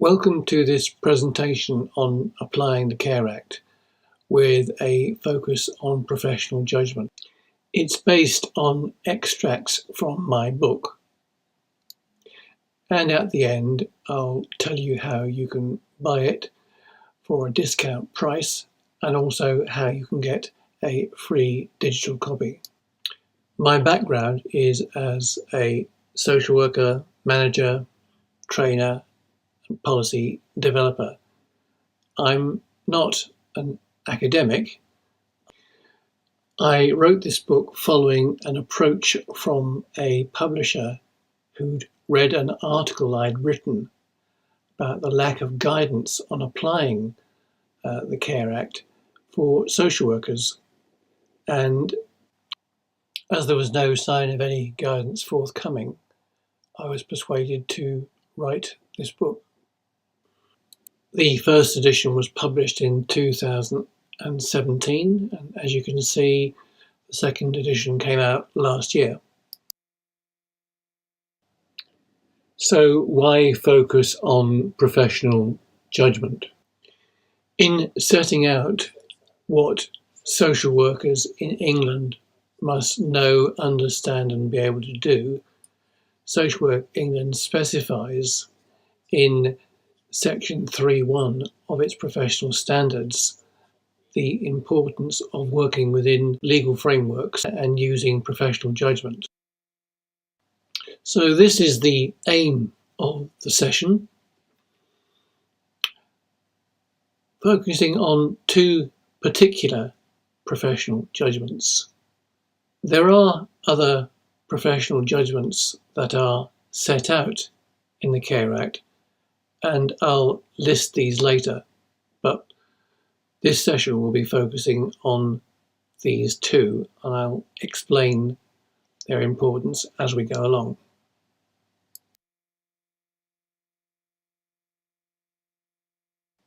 Welcome to this presentation on applying the CARE Act with a focus on professional judgment. It's based on extracts from my book, and at the end I'll tell you how you can buy it for a discount price and also how you can get a free digital copy. My background is as a social worker, manager, trainer, policy developer. I'm not an academic. I wrote this book following an approach from a publisher who'd read an article I'd written about the lack of guidance on applying the CARE Act for social workers. And as there was no sign of any guidance forthcoming, I was persuaded to write this book. The first edition was published in 2017, and as you can see, the second edition came out last year. So why focus on professional judgment? In setting out what social workers in England must know, understand and be able to do, Social Work England specifies in Section 3.1 of its professional standards the importance of working within legal frameworks and using professional judgment. So this is the aim of the session, focusing on two particular professional judgments. There are other professional judgments that are set out in the CARE Act, and I'll list these later, but this session will be focusing on these two, and I'll explain their importance as we go along.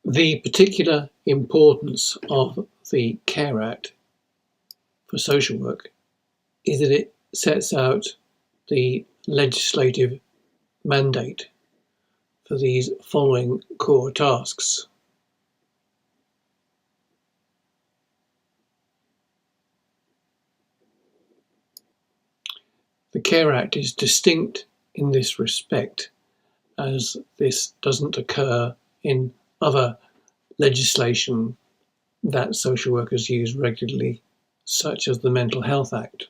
The particular importance of the CARE Act for social work is that it sets out the legislative mandate for these following core tasks. The CARE Act is distinct in this respect, as this doesn't occur in other legislation that social workers use regularly, such as the Mental Health Act.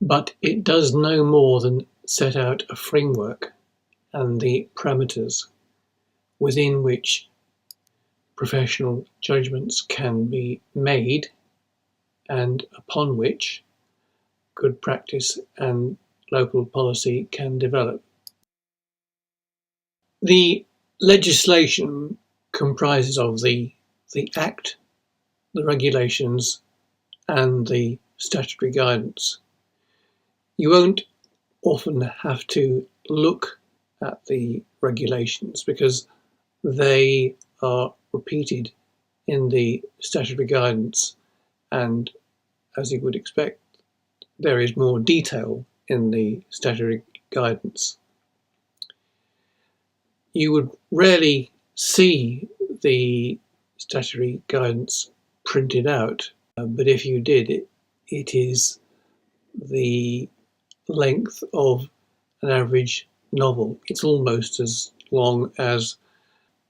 But it does no more than set out a framework and the parameters within which professional judgments can be made and upon which good practice and local policy can develop. The legislation comprises of the Act, the regulations and the statutory guidance. You won't often have to look at the regulations because they are repeated in the statutory guidance, and as you would expect, there is more detail in the statutory guidance. You would rarely see the statutory guidance printed out, but if you did, it is the length of an average novel. It's almost as long as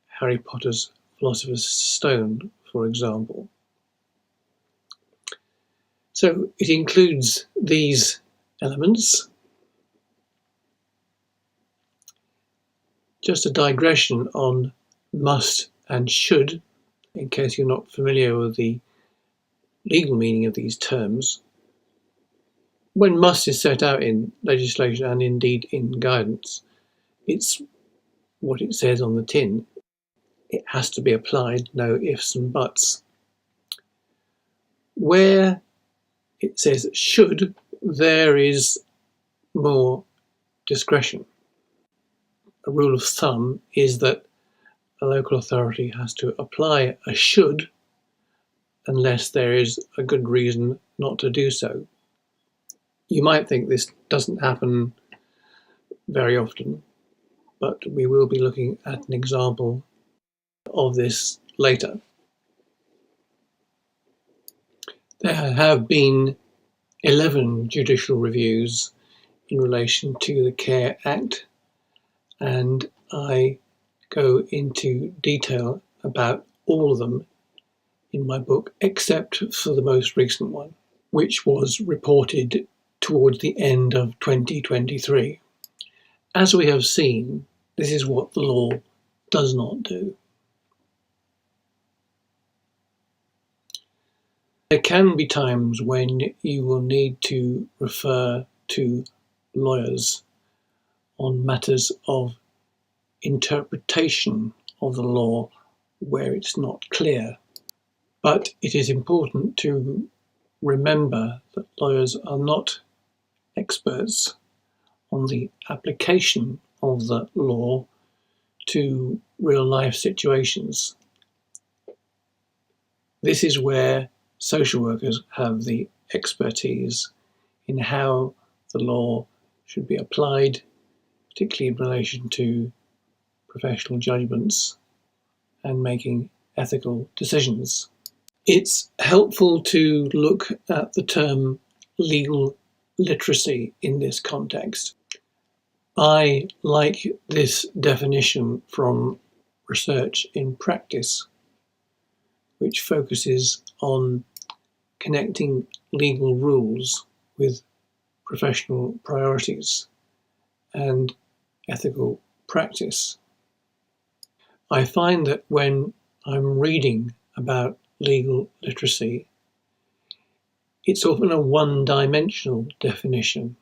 Harry Potter's Philosopher's Stone, for example. So it includes these elements. Just a digression on must and should, in case you're not familiar with the legal meaning of these terms. When must is set out in legislation and indeed in guidance, it's what it says on the tin. It has to be applied, no ifs and buts. Where it says should, there is more discretion. A rule of thumb is that a local authority has to apply a should unless there is a good reason not to do so. You might think this doesn't happen very often, but we will be looking at an example of this later. There have been 11 judicial reviews in relation to the Care Act, and I go into detail about all of them in my book, except for the most recent one, which was reported towards the end of 2023. As we have seen, this is what the law does not do. There can be times when you will need to refer to lawyers on matters of interpretation of the law where it's not clear. But it is important to remember that lawyers are not experts on the application of the law to real life situations. This is where social workers have the expertise in how the law should be applied, particularly in relation to professional judgments and making ethical decisions. It's helpful to look at the term legal literacy in this context. I like this definition from research in practice, which focuses on connecting legal rules with professional priorities and ethical practice. I find that when I'm reading about legal literacy, it's often a one-dimensional definition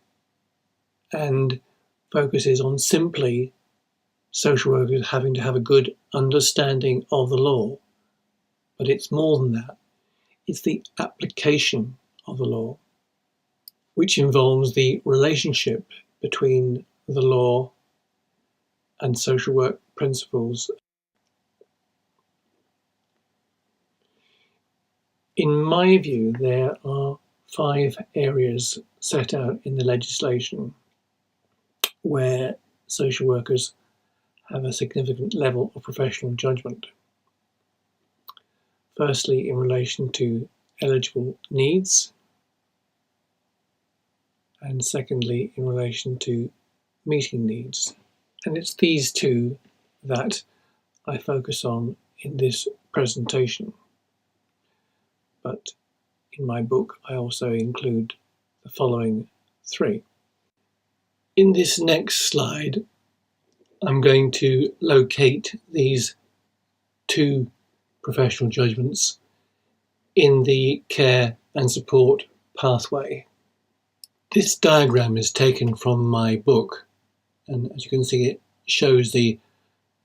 and focuses on simply social workers having to have a good understanding of the law. But it's more than that. It's the application of the law, which involves the relationship between the law and social work principles. In my view, there are 5 areas set out in the legislation where social workers have a significant level of professional judgment. Firstly, in relation to eligible needs, and secondly, in relation to meeting needs. And it's these two that I focus on in this presentation. But in my book, I also include the following 3. In this next slide, I'm going to locate these 2 professional judgments in the care and support pathway. This diagram is taken from my book, and as you can see, it shows the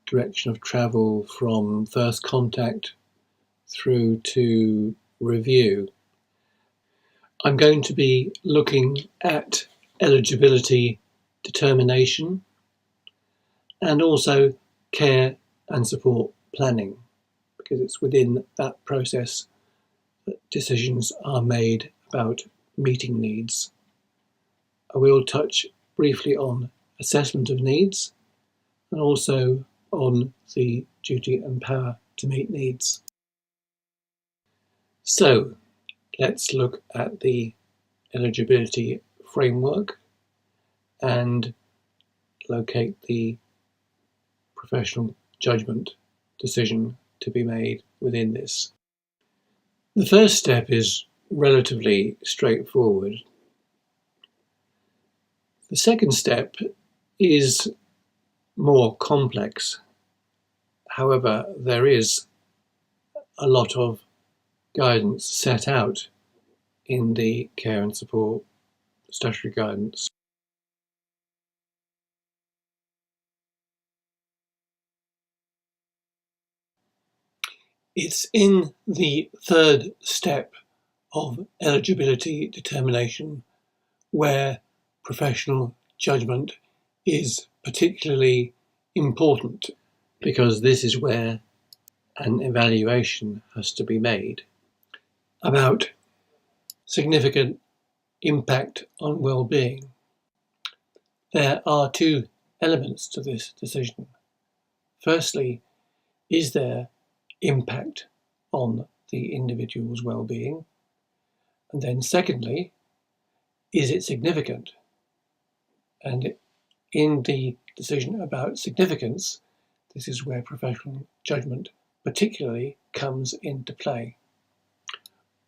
direction of travel from first contact through to review. I'm going to be looking at eligibility determination and also care and support planning, because it's within that process that decisions are made about meeting needs. I will touch briefly on assessment of needs and also on the duty and power to meet needs. So let's look at the eligibility framework and locate the professional judgment decision to be made within this. The first step is relatively straightforward. The second step is more complex. However, there is a lot of guidance set out in the care and support statutory guidance. It's in the third step of eligibility determination where professional judgment is particularly important, because this is where an evaluation has to be made about significant impact on well-being. There are 2 elements to this decision. Firstly, is there impact on the individual's well-being? And then secondly, is it significant? And in the decision about significance, this is where professional judgment particularly comes into play.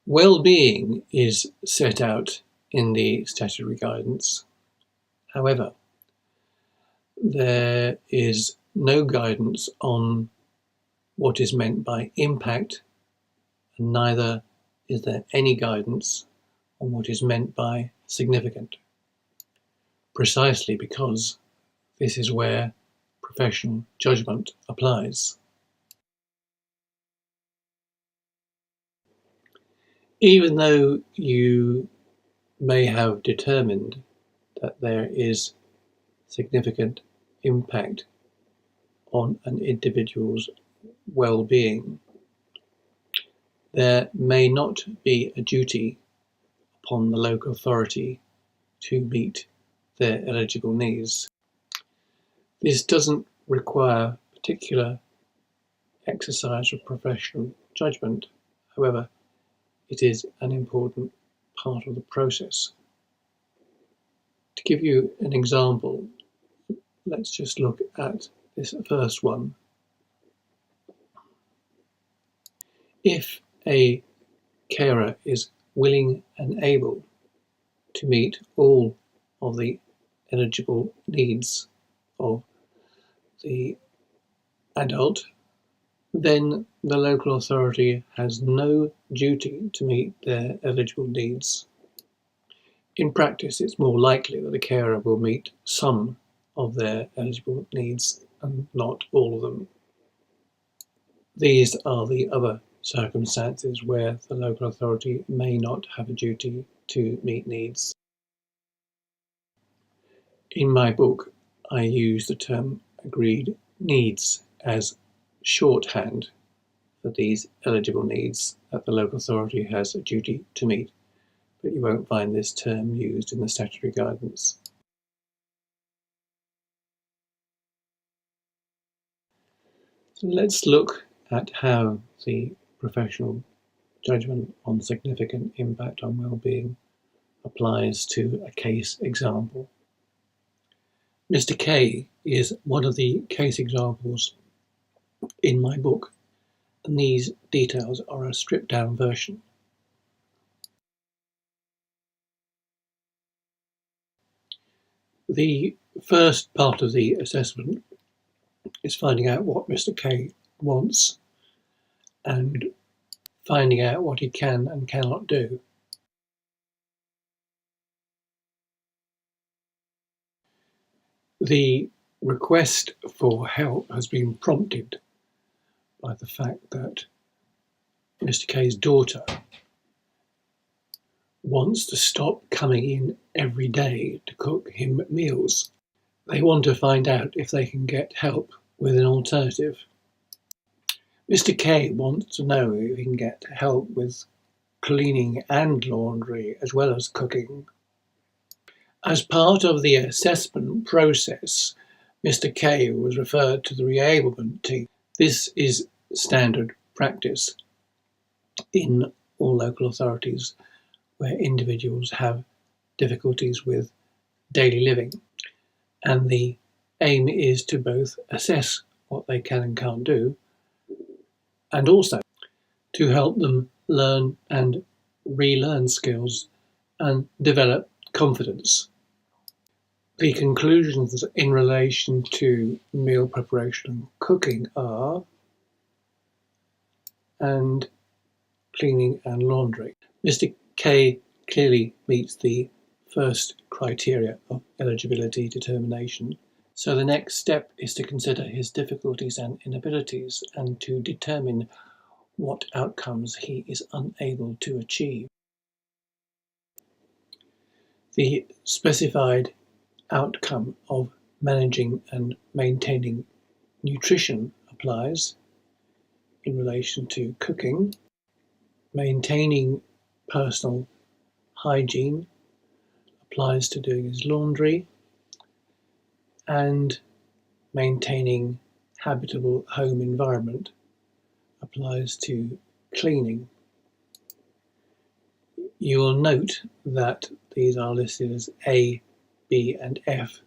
Well-being is set out in the statutory guidance. However, there is no guidance on what is meant by impact, and neither is there any guidance on what is meant by significant, precisely because this is where professional judgment applies. Even though you may have determined that there is significant impact on an individual's well-being, there may not be a duty upon the local authority to meet their eligible needs. This doesn't require particular exercise of professional judgment. However, it is an important part of the process. To give you an example, let's just look at this first one. If a carer is willing and able to meet all of the eligible needs of the adult, then the local authority has no duty to meet their eligible needs. In practice, it's more likely that a carer will meet some of their eligible needs and not all of them. These are the other circumstances where the local authority may not have a duty to meet needs. In my book, I use the term agreed needs as shorthand for these eligible needs that the local authority has a duty to meet, but you won't find this term used in the statutory guidance. So let's look at how the professional judgment on significant impact on well-being applies to a case example. Mr. K is one of the case examples in my book, and these details are a stripped-down version. The first part of the assessment is finding out what Mr. K wants and finding out what he can and cannot do. The request for help has been prompted by the fact that Mr. K's daughter wants to stop coming in every day to cook him meals. They want to find out if they can get help with an alternative. Mr. K wants to know if he can get help with cleaning and laundry as well as cooking. As part of the assessment process, Mr. K was referred to the reablement team. This is standard practice in all local authorities where individuals have difficulties with daily living. And the aim is to both assess what they can and can't do, and also to help them learn and relearn skills and develop confidence. The conclusions in relation to meal preparation and cooking are and cleaning and laundry. Mr. K clearly meets the first criteria of eligibility determination. So the next step is to consider his difficulties and inabilities and to determine what outcomes he is unable to achieve. The specified outcome of managing and maintaining nutrition applies in relation to cooking. Maintaining personal hygiene applies to doing his laundry, and maintaining habitable home environment applies to cleaning. You will note that these are listed as A, B and F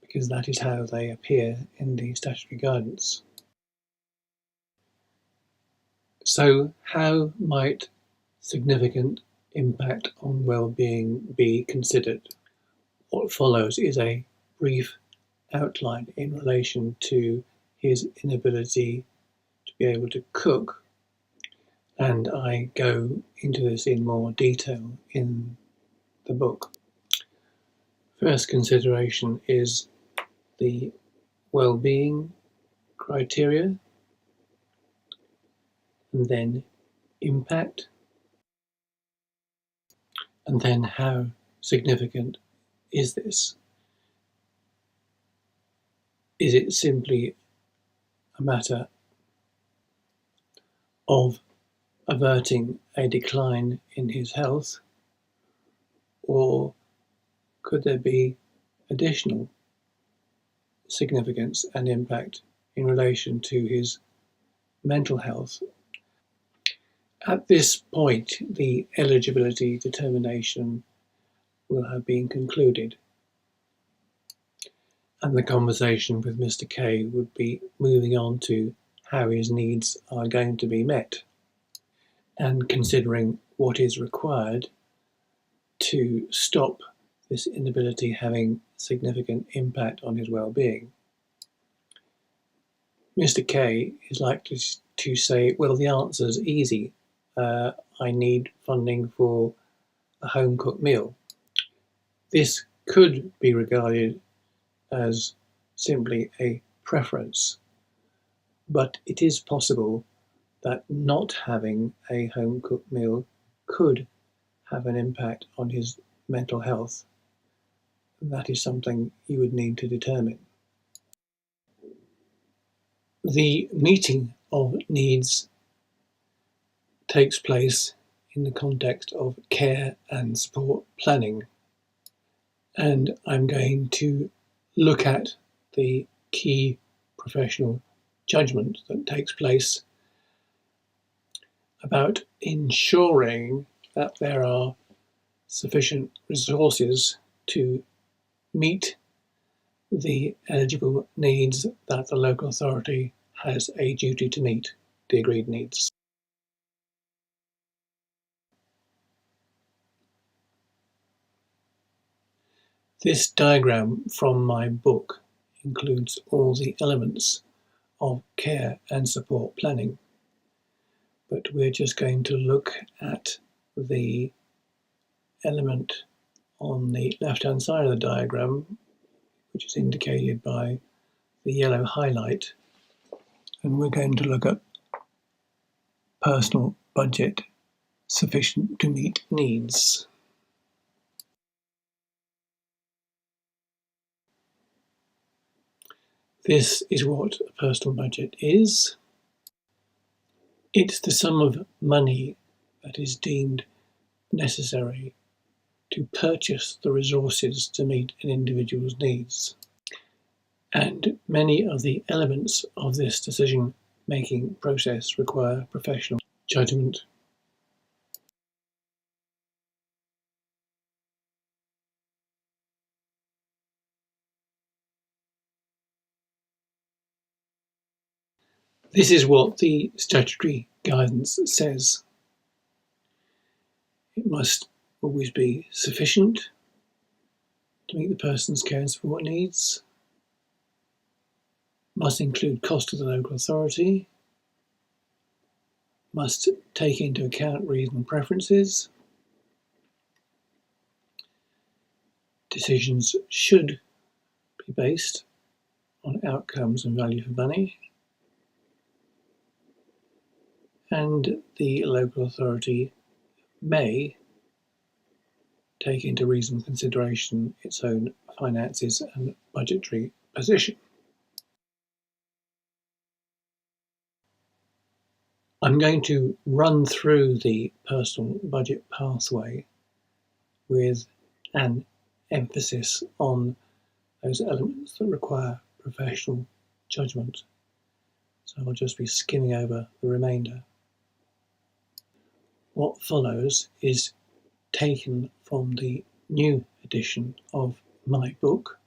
because that is how they appear in the statutory guidance. So how might significant impact on well-being be considered? What follows is a brief outline in relation to his inability to be able to cook, and I go into this in more detail in the book. First consideration is the well-being criteria, and then impact, and then how significant is this? Is it simply a matter of averting a decline in his health, or could there be additional significance and impact in relation to his mental health? At this point, the eligibility determination will have been concluded, and the conversation with Mr. K would be moving on to how his needs are going to be met, and considering what is required to stop this inability having significant impact on his well-being. Mr. K is likely to say, well, the answer's easy. I need funding for a home-cooked meal. This could be regarded as simply a preference, but it is possible that not having a home-cooked meal could have an impact on his mental health. That is something you would need to determine. The meeting of needs takes place in the context of care and support planning, and I'm going to look at the key professional judgment that takes place about ensuring that there are sufficient resources to meet the eligible needs that the local authority has a duty to meet, the agreed needs. This diagram from my book includes all the elements of care and support planning, but we're just going to look at the element on the left-hand side of the diagram, which is indicated by the yellow highlight, and we're going to look at personal budget sufficient to meet needs. This is what a personal budget is. It's the sum of money that is deemed necessary to purchase the resources to meet an individual's needs. And many of the elements of this decision-making process require professional judgment. This is what the statutory guidance says. It must always be sufficient to meet the person's care and support needs, must include cost to the local authority, must take into account regional preferences, decisions should be based on outcomes and value for money, and the local authority may take into reasonable consideration its own finances and budgetary position. I'm going to run through the personal budget pathway with an emphasis on those elements that require professional judgment. So I'll just be skimming over the remainder. What follows is taken from the new edition of my book,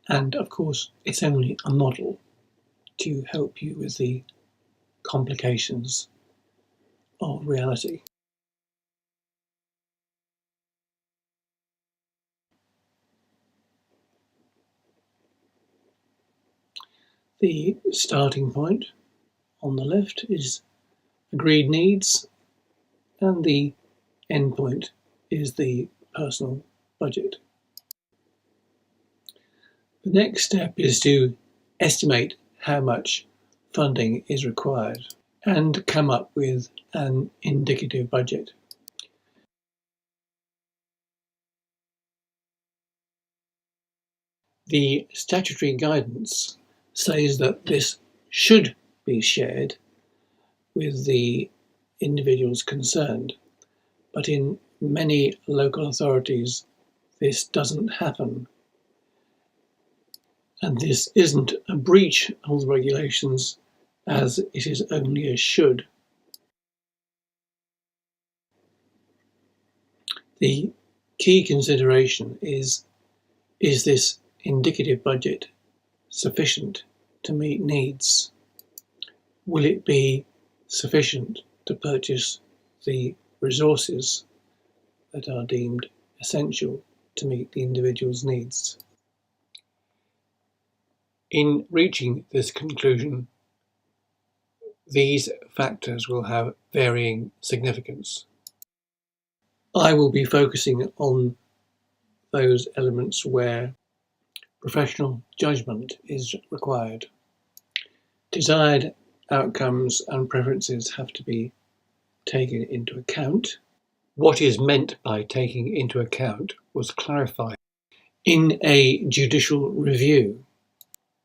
and of course it's only a model to help you with the complications of reality. The starting point on the left is agreed needs, and the end point is the personal budget. The next step is to estimate how much funding is required and come up with an indicative budget. The statutory guidance says that this should be shared with the individuals concerned, but in many local authorities this doesn't happen. And this isn't a breach of the regulations, as it is only a should. The key consideration is this indicative budget sufficient to meet needs? Will it be sufficient to purchase the resources that are deemed essential to meet the individual's needs? In reaching this conclusion, these factors will have varying significance. I will be focusing on those elements where professional judgment is required. Desired outcomes and preferences have to be taken into account. What is meant by taking into account was clarified. In a judicial review,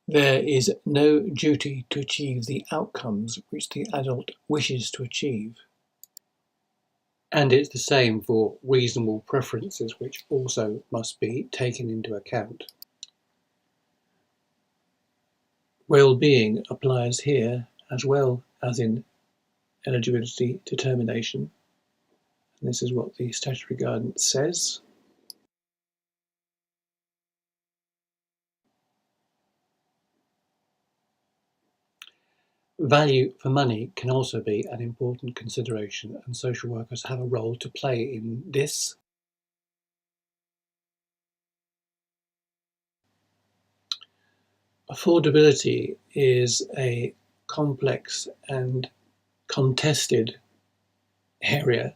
there is no duty to achieve the outcomes which the adult wishes to achieve. And it's the same for reasonable preferences, which also must be taken into account. Well-being applies here as well as in eligibility determination. And this is what the statutory guidance says. Value for money can also be an important consideration, and social workers have a role to play in this. Affordability is a complex and contested area,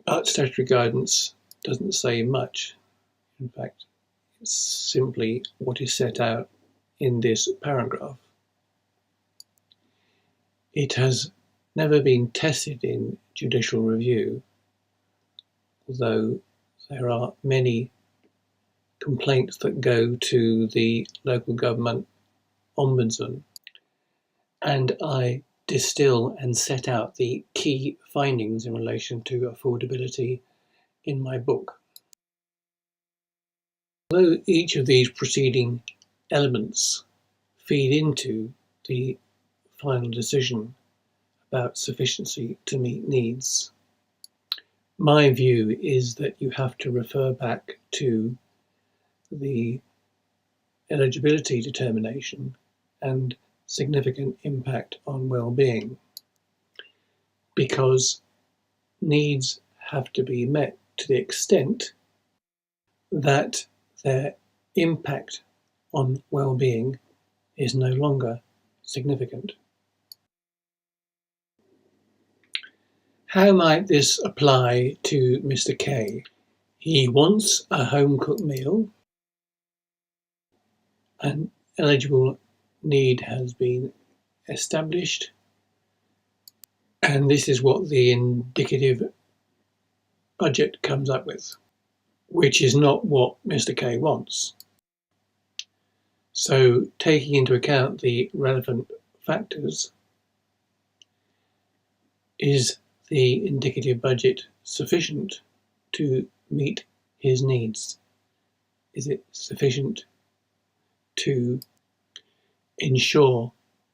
but statutory guidance doesn't say much. In fact, it's simply what is set out in this paragraph. It has never been tested in judicial review, although there are many complaints that go to the local government ombudsman, and I distill and set out the key findings in relation to affordability in my book. Although each of these preceding elements feed into the final decision about sufficiency to meet needs, my view is that you have to refer back to the eligibility determination and significant impact on well-being, because needs have to be met to the extent that their impact on well-being is no longer significant. How might this apply to Mr. K? He wants a home-cooked meal. An eligible need has been established, and this is what the indicative budget comes up with, which is not what Mr. K wants. So, taking into account the relevant factors, is the indicative budget sufficient to meet his needs? Is it sufficient to ensure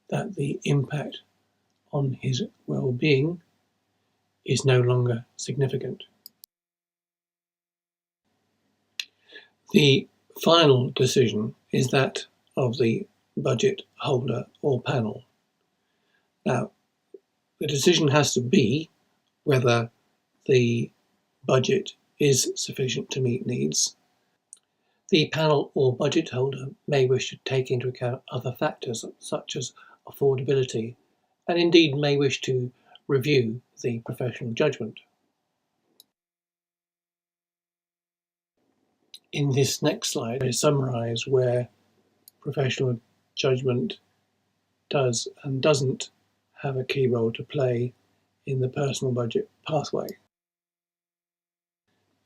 that the impact on his well-being is no longer significant. The final decision is that of the budget holder or panel. Now, the decision has to be whether the budget is sufficient to meet needs. The panel or budget holder may wish to take into account other factors such as affordability, and indeed may wish to review the professional judgment. In this next slide, I summarise where professional judgment does and doesn't have a key role to play in the personal budget pathway.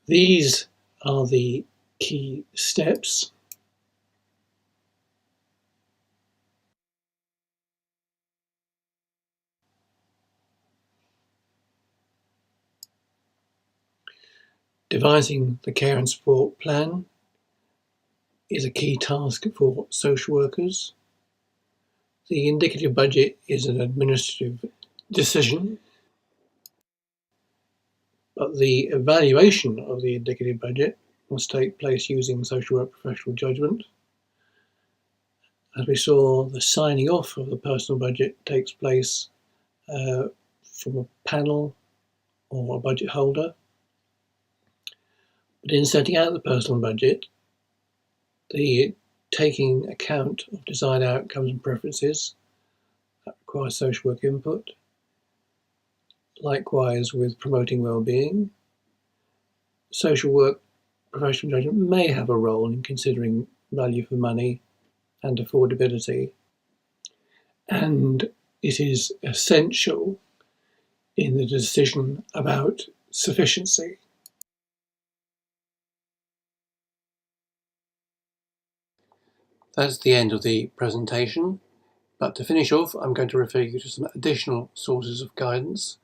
These are the key steps. Devising the care and support plan is a key task for social workers. The indicative budget is an administrative decision, but the evaluation of the indicative budget must take place using social work professional judgment. As we saw, the signing off of the personal budget takes place from a panel or a budget holder. But in setting out the personal budget, the taking account of desired outcomes and preferences, that requires social work input. Likewise with promoting well-being, social work professional judgment may have a role in considering value for money and affordability, and it is essential in the decision about sufficiency. That's the end of the presentation, but to finish off, I'm going to refer you to some additional sources of guidance.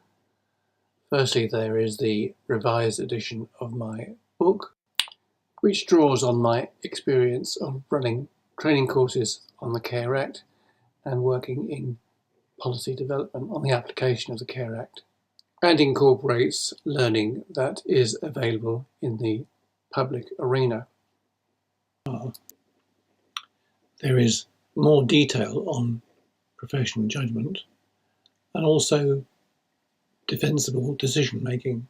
Firstly, there is the revised edition of my book, which draws on my experience of running training courses on the Care Act and working in policy development on the application of the Care Act, and incorporates learning that is available in the public arena. There is more detail on professional judgment and also defensible decision making,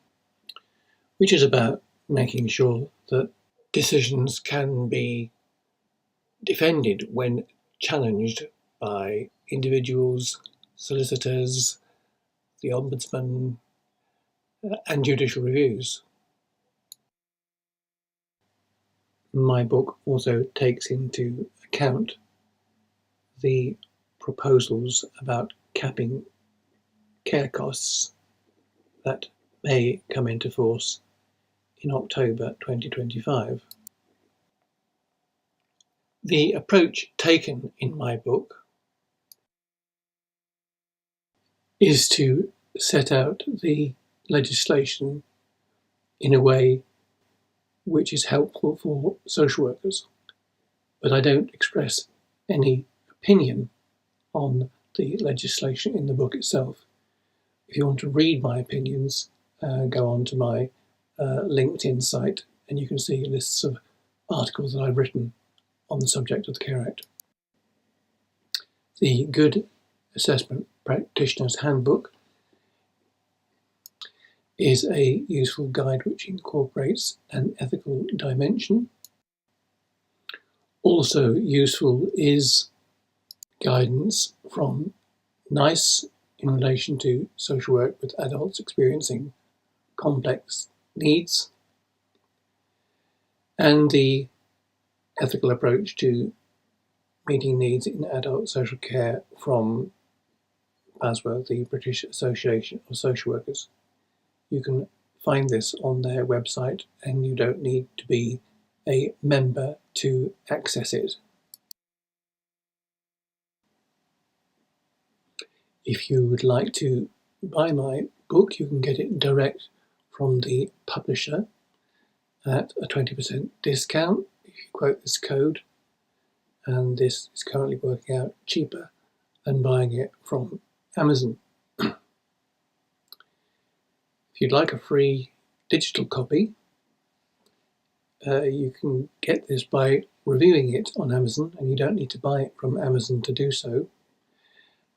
which is about making sure that decisions can be defended when challenged by individuals, solicitors, the Ombudsman, and judicial reviews. My book also takes into account the proposals about capping care costs that may come into force in October 2025. The approach taken in my book is to set out the legislation in a way which is helpful for social workers, but I don't express any opinion on the legislation in the book itself. If you want to read my opinions, go on to my LinkedIn site and you can see lists of articles that I've written on the subject of the Care Act. The Good Assessment Practitioner's Handbook is a useful guide which incorporates an ethical dimension. Also useful is guidance from NICE in relation to social work with adults experiencing complex needs, and the ethical approach to meeting needs in adult social care from BASWA, the British Association of Social Workers. You can find this on their website and you don't need to be a member to access it. If you would like to buy my book, you can get it direct from the publisher at a 20% discount if you quote this code. and this is currently working out cheaper than buying it from Amazon. If you'd like a free digital copy, you can get this by reviewing it on Amazon, and you don't need to buy it from Amazon to do so.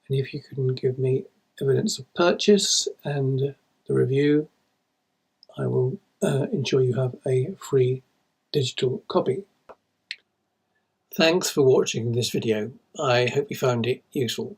And if you can give me evidence of purchase and the review, I will ensure you have a free digital copy. Thanks for watching this video. I hope you found it useful.